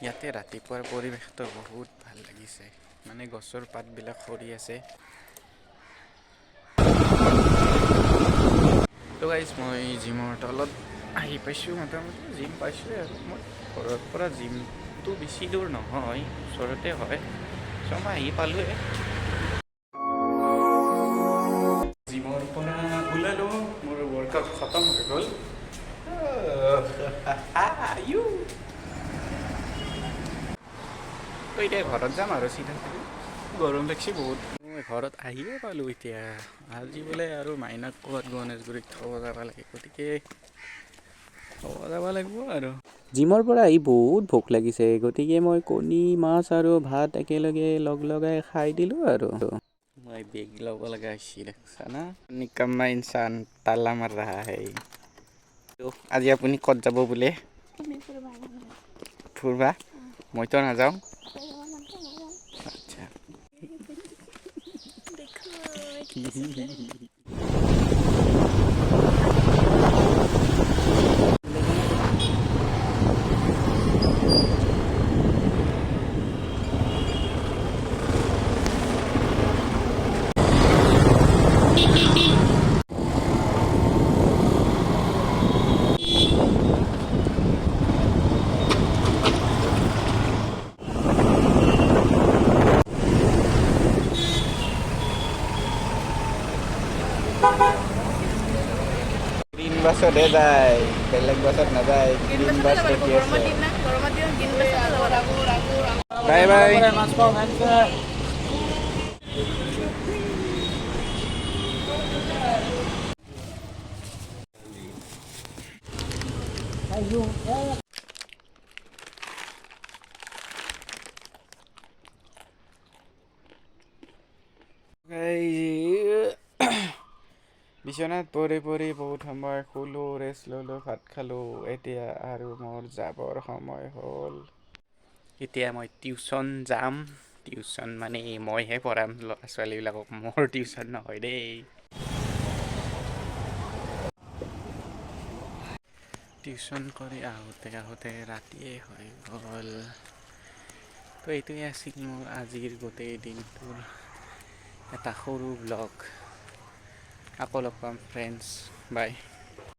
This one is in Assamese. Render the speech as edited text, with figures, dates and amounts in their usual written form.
ইয়াতে ৰাতিপুৱাৰ পৰিৱেশটো বহুত ভাল লাগিছে, মানে গছৰ পাতবিলাক সৰি আছে। তো গাইজ মই জিমৰ তলত আহি পাইছোঁ, মোটামুটি জিম পাইছোঁৱে আৰু মই ঘৰৰ পৰা জিমটো বেছি দূৰ নহয়, ওচৰতে হয়। চ' মই আহি পালোঁৱে। জিমৰ পৰা ওলালোঁ, মোৰ ৱৰ্কআউট খতম হৈ গ'ল। তো এতিয়া ঘৰত যাম আৰু চিধা গৰম লাগছে বহুত। মই ঘৰত আহিয়ে পালোঁ এতিয়া। আজি বোলে আৰু মাইনাক ক'ৰবাত গণেশগুৰিত থ'ব যাব লাগে, গতিকে থ'ব যাব লাগিব আৰু। জিমৰ পৰা আহি বহুত ভোক লাগিছে, গতিকে মই কণী, মাছ আৰু ভাত একেলগে লগাই খাই দিলোঁ আৰু। মই বেগ ল'ব লগা হৈছিল না, নিকম্মা ইনচান তালা মাৰ ৰাহা হে। আজি আপুনি ক'ত যাব বোলে? ফুৰবা? মইতো নাযাওঁ। আচ্ছা। গ্ৰীণ বাছতহে যায়, বেলেগ বাছত নাযায়। গ্ৰীণ বাছ দেখি আছে। Bye bye. বিচনাত পৰি পৰি বহুত সময় শুলোঁ, ৰেষ্ট ল'লোঁ, ভাত খালোঁ। এতিয়া আৰু মোৰ যাবৰ সময় হ'ল। এতিয়া মই টিউচন যাম। টিউচন মানে মইহে পঢ়াম ল'ৰা ছোৱালীবিলাকক, মোৰ টিউচন নহয় দেই। টিউচন কৰি আহোঁতে ৰাতিয়ে হৈ গ'ল। তো এইটোৱে আছিল মোৰ আজিৰ গোটেই দিনটোৰ এটা সৰু ব্লগ। আকৌ লগ পাম ফ্ৰেণ্ডছ, বাই।